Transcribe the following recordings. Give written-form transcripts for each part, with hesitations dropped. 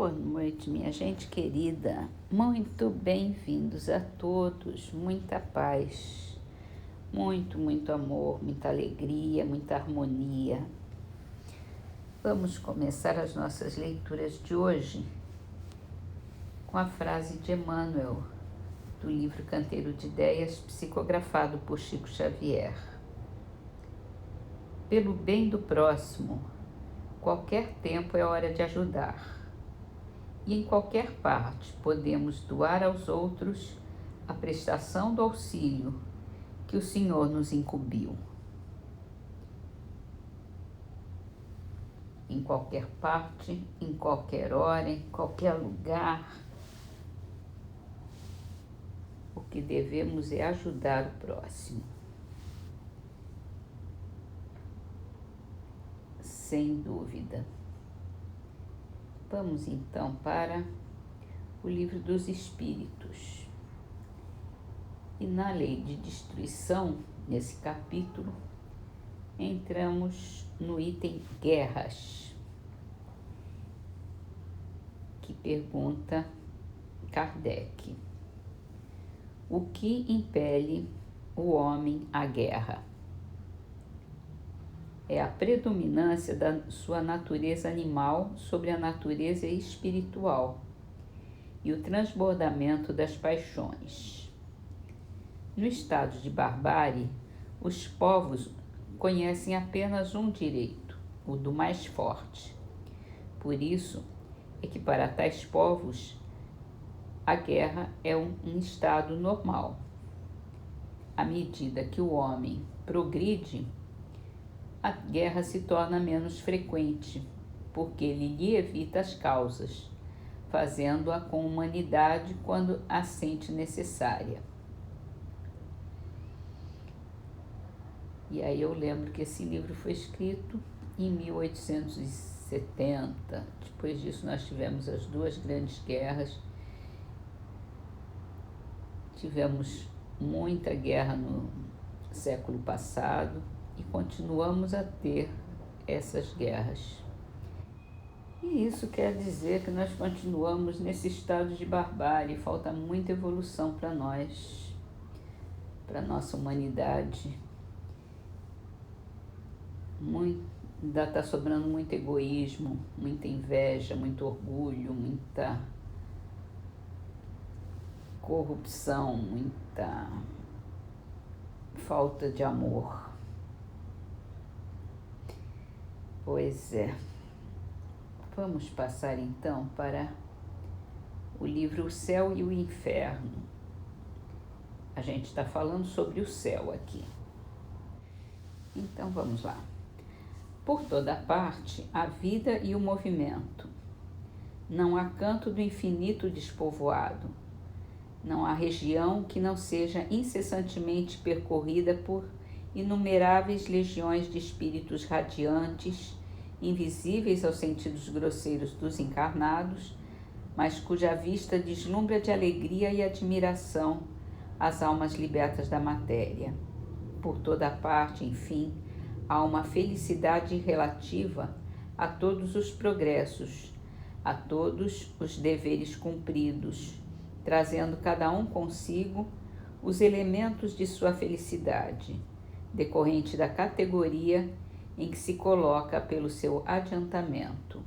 Boa noite, minha gente querida. Muito bem-vindos a todos. Muita paz, muito amor, muita alegria, muita harmonia. Vamos começar as nossas leituras de hoje com a frase de Emmanuel, do livro Canteiro de Ideias, psicografado por Chico Xavier. Pelo bem do próximo, qualquer tempo é hora de ajudar. E em qualquer parte podemos doar aos outros a prestação do auxílio que o Senhor nos incumbiu. Em qualquer parte, em qualquer hora, em qualquer lugar, o que devemos é ajudar o próximo. Sem dúvida. Vamos então para o Livro dos Espíritos. E na lei de destruição, nesse capítulo, entramos no item guerras, que pergunta Kardec: o que impele o homem à guerra? É a predominância da sua natureza animal sobre a natureza espiritual e o transbordamento das paixões. No estado de barbárie, os povos conhecem apenas um direito, o do mais forte. Por isso é que para tais povos a guerra é um estado normal. À medida que o homem progride, a guerra se torna menos frequente, porque ele lhe evita as causas, fazendo-a com humanidade quando a sente necessária. E aí eu lembro que esse livro foi escrito em 1870. Depois disso nós tivemos as duas grandes guerras. Tivemos muita guerra no século passado e continuamos a ter essas guerras. E isso quer dizer que nós continuamos nesse estado de barbárie. Falta muita evolução para nós, para nossa humanidade. Ainda está sobrando muito egoísmo, muita inveja, muito orgulho, muita corrupção, muita falta de amor. Pois é. Vamos passar então para o livro O Céu e o Inferno. A gente está falando sobre o céu aqui. Então vamos lá. Por toda parte, a vida e o movimento. Não há canto do infinito despovoado. Não há região que não seja incessantemente percorrida por inumeráveis legiões de espíritos radiantes, invisíveis aos sentidos grosseiros dos encarnados, mas cuja vista deslumbra de alegria e admiração as almas libertas da matéria. Por toda parte, enfim, há uma felicidade relativa a todos os progressos, a todos os deveres cumpridos, trazendo cada um consigo os elementos de sua felicidade, decorrente da categoria em que se coloca pelo seu adiantamento.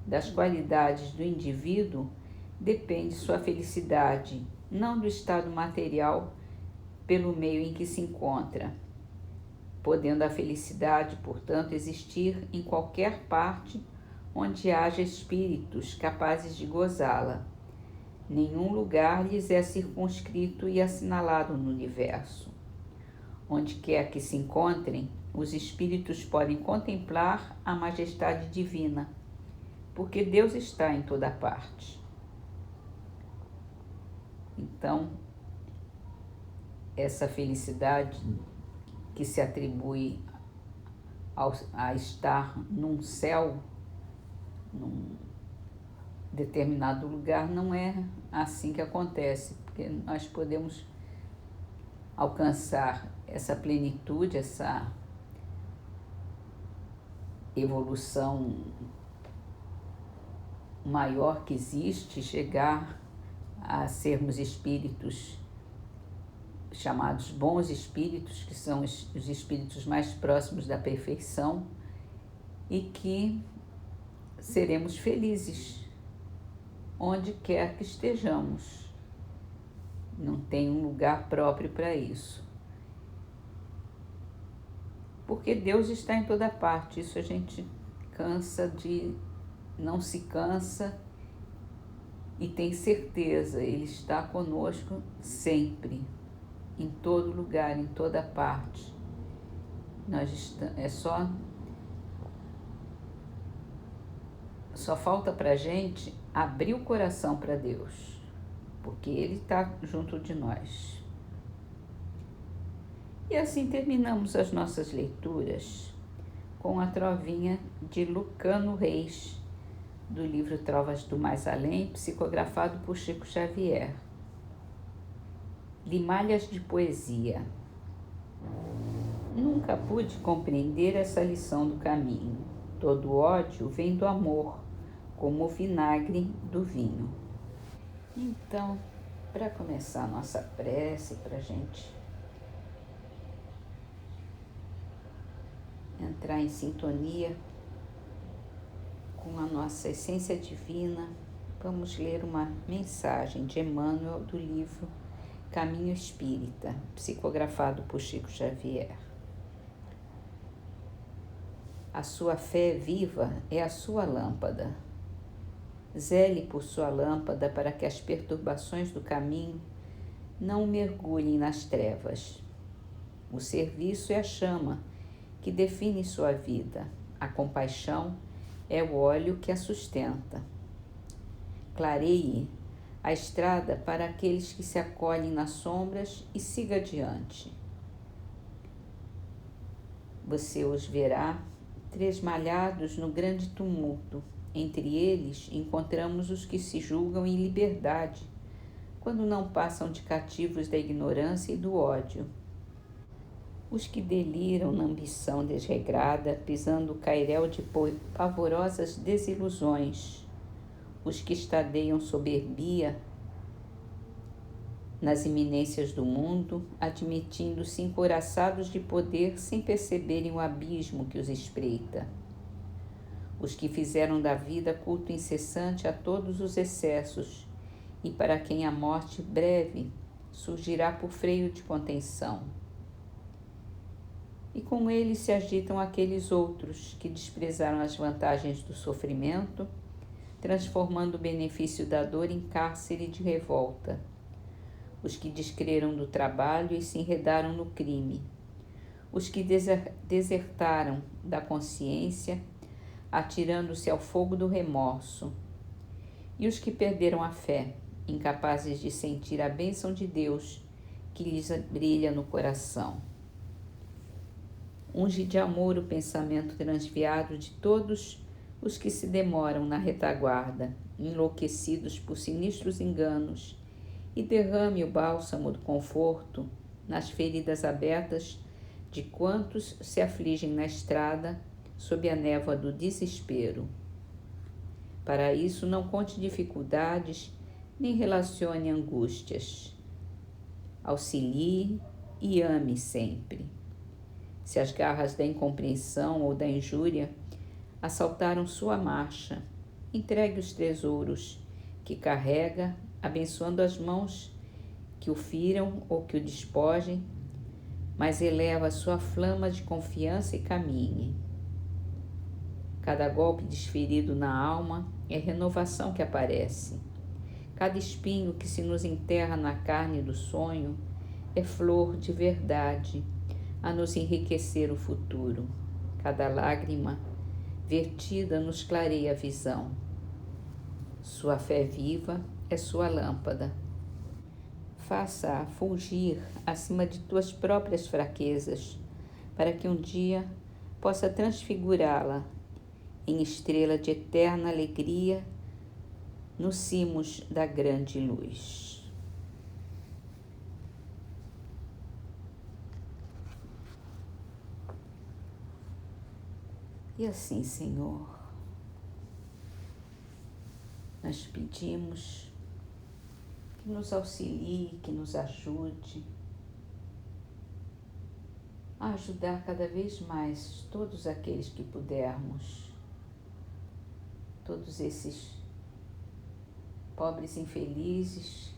Das qualidades do indivíduo depende sua felicidade, não do estado material pelo meio em que se encontra, podendo a felicidade, portanto, existir em qualquer parte onde haja espíritos capazes de gozá-la. Nenhum lugar lhes é circunscrito e assinalado no universo. Onde quer que se encontrem, os espíritos podem contemplar a majestade divina, porque Deus está em toda parte. Então, essa felicidade que se atribui a estar num céu, num determinado lugar, não é assim que acontece, porque nós podemos alcançar essa plenitude, essa evolução maior que existe, chegar a sermos espíritos chamados bons espíritos, que são os espíritos mais próximos da perfeição, e que seremos felizes onde quer que estejamos. Não tem um lugar próprio para isso. Porque Deus está em toda parte, isso a gente não se cansa e tem certeza, Ele está conosco sempre, em todo lugar, em toda parte. Só falta para a gente abrir o coração para Deus, porque Ele está junto de nós. E assim terminamos as nossas leituras com a trovinha de Lucano Reis, do livro Trovas do Mais Além, psicografado por Chico Xavier. Limalhas de poesia. Nunca pude compreender essa lição do caminho. Todo ódio vem do amor, como o vinagre do vinho. Então, para começar a nossa prece, para a gente entrar em sintonia com a nossa essência divina, vamos ler uma mensagem de Emmanuel do livro Caminho Espírita, psicografado por Chico Xavier. A sua fé viva é a sua lâmpada. Zele por sua lâmpada para que as perturbações do caminho não mergulhem nas trevas. O serviço é a chama que define sua vida. A compaixão é o óleo que a sustenta. Clareie a estrada para aqueles que se acolhem nas sombras e siga adiante. Você os verá tresmalhados no grande tumulto. Entre eles encontramos os que se julgam em liberdade, quando não passam de cativos da ignorância e do ódio. Os que deliram na ambição desregrada, pisando o cairel de pavorosas desilusões. Os que estadeiam soberbia nas iminências do mundo, admitindo-se encouraçados de poder sem perceberem o abismo que os espreita. Os que fizeram da vida culto incessante a todos os excessos, e para quem a morte breve surgirá por freio de contenção. E com eles se agitam aqueles outros que desprezaram as vantagens do sofrimento, transformando o benefício da dor em cárcere de revolta. Os que descreram do trabalho e se enredaram no crime. Os que desertaram da consciência, atirando-se ao fogo do remorso. E os que perderam a fé, incapazes de sentir a bênção de Deus que lhes brilha no coração. Unge de amor o pensamento transviado de todos os que se demoram na retaguarda, enlouquecidos por sinistros enganos, e derrame o bálsamo do conforto nas feridas abertas de quantos se afligem na estrada sob a névoa do desespero. Para isso, não conte dificuldades, nem relacione angústias. Auxilie e ame sempre. Se as garras da incompreensão ou da injúria assaltaram sua marcha, entregue os tesouros que carrega, abençoando as mãos que o firam ou que o despojem, mas eleva a sua flama de confiança e caminhe. Cada golpe desferido na alma é renovação que aparece. Cada espinho que se nos enterra na carne do sonho é flor de verdade a nos enriquecer o futuro. Cada lágrima vertida nos clareia a visão. Sua fé viva é sua lâmpada. Faça-a fulgir acima de tuas próprias fraquezas, para que um dia possa transfigurá-la em estrela de eterna alegria nos cimos da grande luz. E assim, Senhor, nós pedimos que nos auxilie, que nos ajude a ajudar cada vez mais todos aqueles que pudermos, todos esses pobres infelizes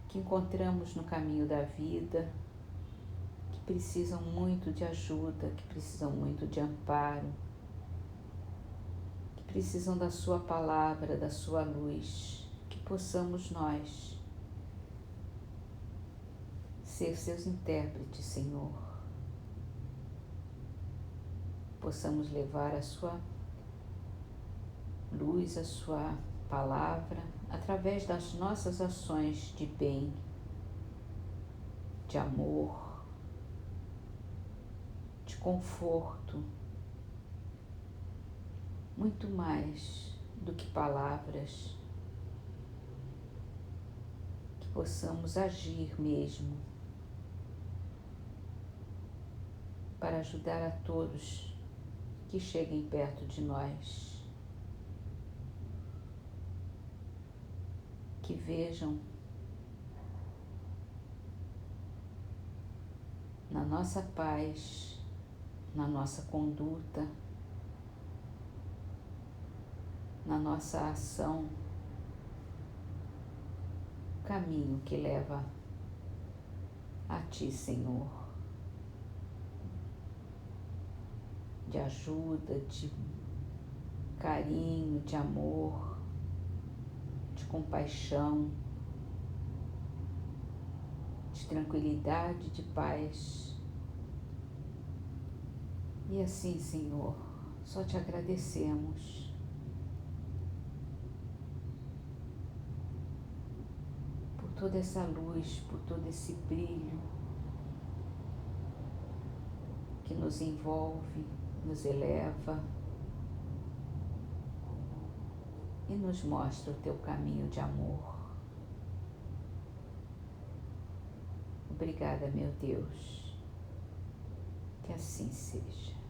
que encontramos no caminho da vida, que precisam muito de ajuda, que precisam muito de amparo, que precisam da sua palavra, da sua luz, que possamos nós ser seus intérpretes, Senhor. Possamos levar a sua luz, a sua palavra, através das nossas ações de bem, de amor, de conforto, muito mais do que palavras, que possamos agir mesmo para ajudar a todos que cheguem perto de nós, que vejam na nossa paz, na nossa conduta, na nossa ação, o caminho que leva a Ti, Senhor, de ajuda, de carinho, de amor, de compaixão, de tranquilidade, de paz. E assim, Senhor, só Te agradecemos por toda essa luz, por todo esse brilho que nos envolve, nos eleva e nos mostra o Teu caminho de amor. Obrigada, meu Deus, que assim seja.